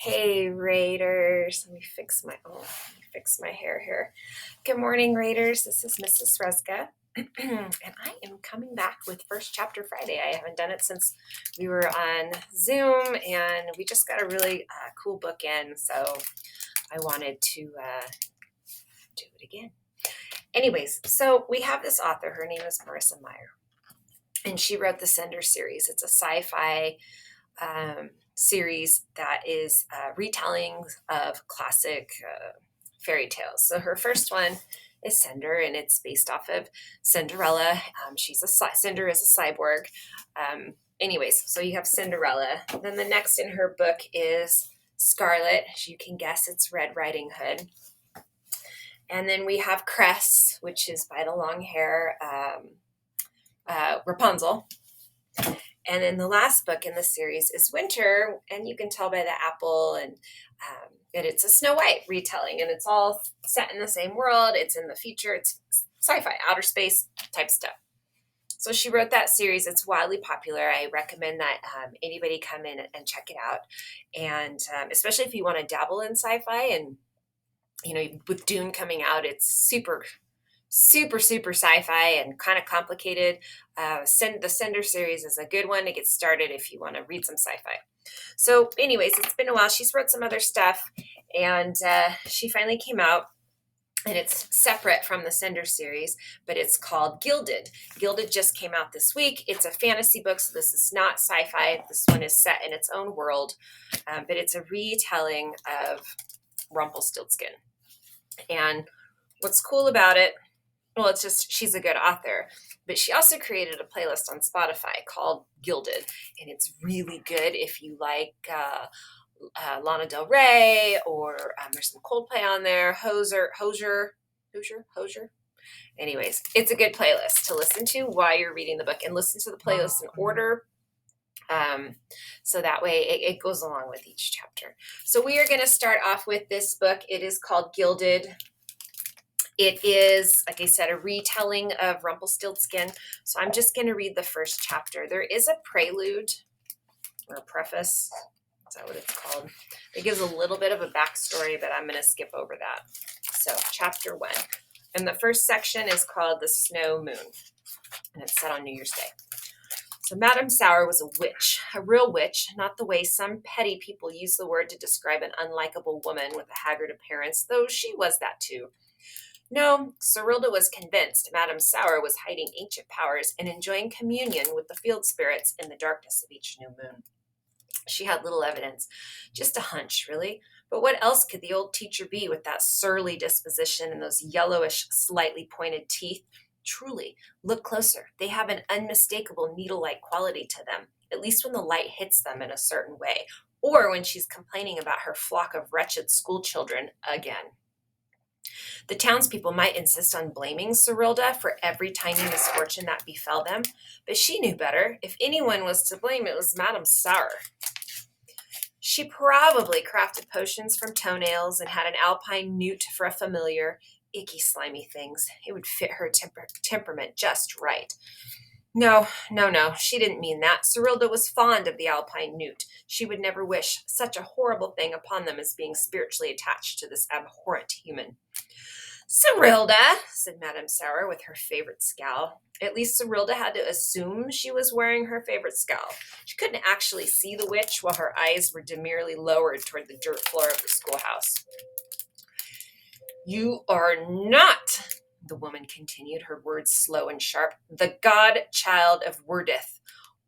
Hey Raiders, let me fix my hair here. Good morning, Raiders. This is Mrs. Reska, and I am coming back with First Chapter Friday. I haven't done it since we were on Zoom, and we just got a really cool book in, so I wanted to do it again. Anyways, so we have this author. Her name is Marissa Meyer, and she wrote the Sender series. It's a sci-fi series that is retellings of classic fairy tales. So her first one is Cinder, and it's based off of Cinderella. Cinder is a cyborg. Anyways, so you have Cinderella. Then the next in her book is Scarlet. You can guess it's Red Riding Hood. And then we have Cress, which is by the long hair, Rapunzel. And then the last book in the series is Winter, and you can tell by the apple and that it's a Snow White retelling, and it's all set in the same world. It's in the future. It's sci-fi, outer space type stuff. So she wrote that series. It's wildly popular. I recommend that anybody come in and check it out, and especially if you want to dabble in sci-fi. And with Dune coming out, it's super sci-fi and kind of complicated. The Sender series is a good one to get started if you want to read some sci-fi. So anyways, it's been a while. She's wrote some other stuff, and she finally came out, and it's separate from the Sender series, but it's called Gilded. Gilded just came out this week. It's a fantasy book, so this is not sci-fi. This one is set in its own world, but it's a retelling of Rumpelstiltskin. And what's cool about it, well, it's just she's a good author, but she also created a playlist on Spotify called Gilded, and it's really good if you like Lana Del Rey, or there's some Coldplay on there, Hozier. Anyways, it's a good playlist to listen to while you're reading the book, and listen to the playlist in order. So that way it goes along with each chapter. So we are going to start off with this book. It is called Gilded. It is, like I said, a retelling of Rumpelstiltskin. So I'm just going to read the first chapter. There is a prelude or a preface. Is that what it's called? It gives a little bit of a backstory, but I'm going to skip over that. So chapter 1. And the first section is called The Snow Moon. And it's set on New Year's Day. So Madame Sour was a witch, a real witch, not the way some petty people use the word to describe an unlikable woman with a haggard appearance, though she was that too. No, Serilda was convinced Madame Sour was hiding ancient powers and enjoying communion with the field spirits in the darkness of each new moon. She had little evidence, just a hunch, really. But what else could the old teacher be with that surly disposition and those yellowish, slightly pointed teeth? Truly, look closer. They have an unmistakable needle-like quality to them, at least when the light hits them in a certain way, or when she's complaining about her flock of wretched schoolchildren again. The townspeople might insist on blaming Serilda for every tiny misfortune that befell them, but she knew better. If anyone was to blame, it was Madame Sour. She probably crafted potions from toenails and had an alpine newt for a familiar. Icky, slimy things. It would fit her temperament just right. No, she didn't mean that. Serilda was fond of the alpine newt. She would never wish such a horrible thing upon them as being spiritually attached to this abhorrent human. Serilda, said Madame Sour with her favorite scowl. At least Serilda had to assume she was wearing her favorite scowl. She couldn't actually see the witch while her eyes were demurely lowered toward the dirt floor of the schoolhouse. You are not, the woman continued, her words slow and sharp, the godchild of Wordith,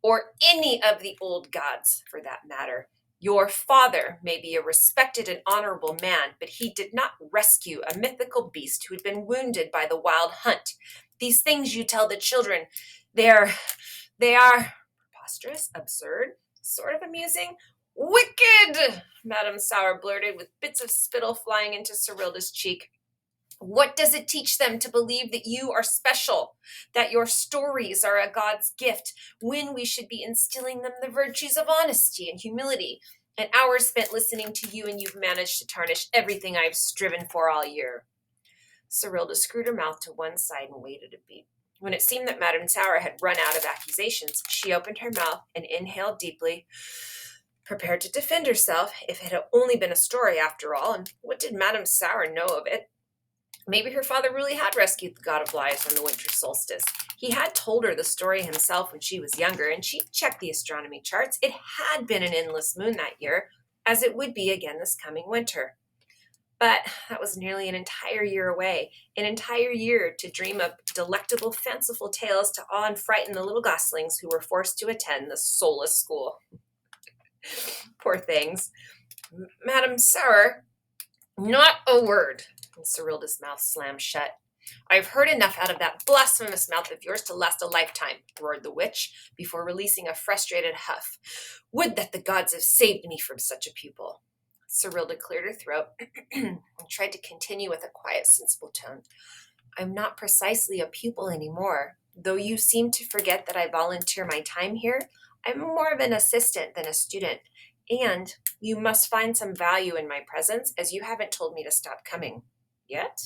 or any of the old gods, for that matter. Your father may be a respected and honorable man, but he did not rescue a mythical beast who had been wounded by the wild hunt. These things you tell the children, they are preposterous, absurd, sort of amusing. Wicked, Madame Sour blurted, with bits of spittle flying into Serilda's cheek. What does it teach them to believe that you are special, that your stories are a God's gift, when we should be instilling them the virtues of honesty and humility? An hour spent listening to you, and you've managed to tarnish everything I've striven for all year. Serilda screwed her mouth to one side and waited a beat. When it seemed that Madame Sour had run out of accusations, she opened her mouth and inhaled deeply. prepared to defend herself if it had only been a story after all, and what did Madame Sour know of it? Maybe her father really had rescued the god of lies on the winter solstice. He had told her the story himself when she was younger, and she checked the astronomy charts. It had been an endless moon that year, as it would be again this coming winter. But that was nearly an entire year away, an entire year to dream up delectable, fanciful tales to awe and frighten the little goslings who were forced to attend the soulless school. Poor things. Madame Sour, not a word. And Cyrilda's mouth slammed shut. I've heard enough out of that blasphemous mouth of yours to last a lifetime, roared the witch, before releasing a frustrated huff. Would that the gods have saved me from such a pupil. Cyrilda cleared her throat and tried to continue with a quiet, sensible tone. I'm not precisely a pupil anymore. Though you seem to forget that I volunteer my time here, I'm more of an assistant than a student. And you must find some value in my presence, as you haven't told me to stop coming. Yet?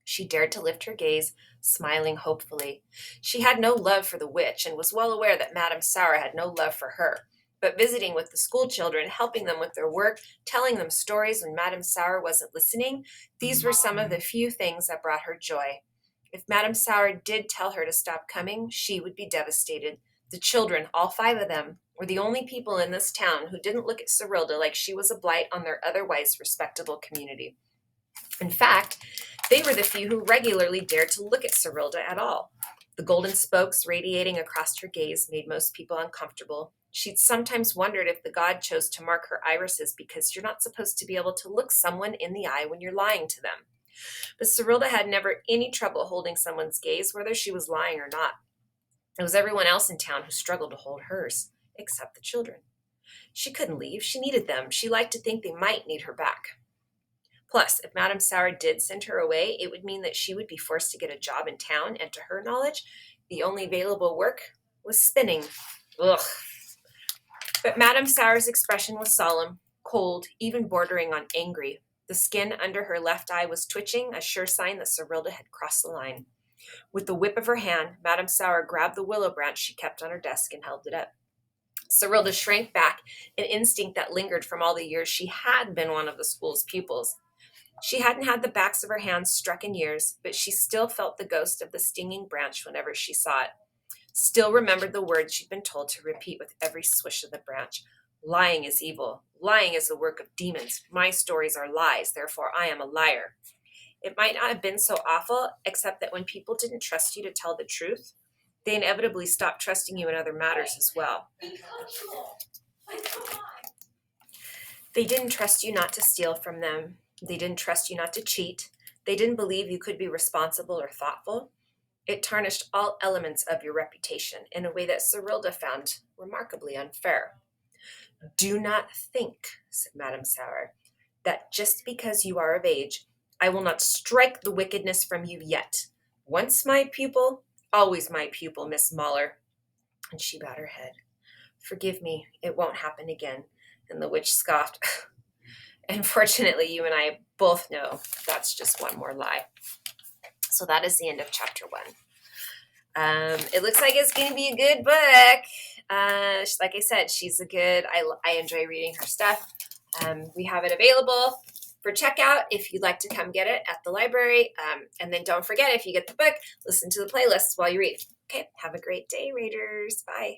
She dared to lift her gaze, smiling hopefully. She had no love for the witch and was well aware that Madame Sour had no love for her. But visiting with the school children, helping them with their work, telling them stories when Madame Sour wasn't listening, these were some of the few things that brought her joy. If Madame Sour did tell her to stop coming, she would be devastated. The children, all 5 of them, were the only people in this town who didn't look at Cyrilda like she was a blight on their otherwise respectable community. In fact, they were the few who regularly dared to look at Cyrilda at all. The golden spokes radiating across her gaze made most people uncomfortable. She'd sometimes wondered if the god chose to mark her irises because you're not supposed to be able to look someone in the eye when you're lying to them. But Cyrilda had never any trouble holding someone's gaze, whether she was lying or not. It was everyone else in town who struggled to hold hers, except the children. She couldn't leave. She needed them. She liked to think they might need her back. Plus, if Madame Sour did send her away, it would mean that she would be forced to get a job in town, and to her knowledge, the only available work was spinning. Ugh. But Madame Sour's expression was solemn, cold, even bordering on angry. The skin under her left eye was twitching, a sure sign that Cyrilda had crossed the line. With the whip of her hand, Madame Sour grabbed the willow branch she kept on her desk and held it up. Cyrilda shrank back, an instinct that lingered from all the years she had been one of the school's pupils. She hadn't had the backs of her hands struck in years, but she still felt the ghost of the stinging branch whenever she saw it. Still remembered the words she'd been told to repeat with every swish of the branch. Lying is evil. Lying is the work of demons. My stories are lies, therefore I am a liar. It might not have been so awful, except that when people didn't trust you to tell the truth, they inevitably stopped trusting you in other matters as well. They didn't trust you not to steal from them. They didn't trust you not to cheat. They didn't believe you could be responsible or thoughtful. It tarnished all elements of your reputation in a way that Cyrilda found remarkably unfair. Do not think, said Madame Sour, that just because you are of age, I will not strike the wickedness from you yet. Once my pupil, always my pupil, Miss Mahler. And she bowed her head. Forgive me, it won't happen again. And the witch scoffed. Unfortunately, you and I both know that's just one more lie. So that is the end of chapter 1. It looks like it's going to be a good book. Like I said, she's a good, I enjoy reading her stuff. We have it available for checkout if you'd like to come get it at the library. And then don't forget, if you get the book, listen to the playlists while you read. Okay, have a great day, Raiders. Bye.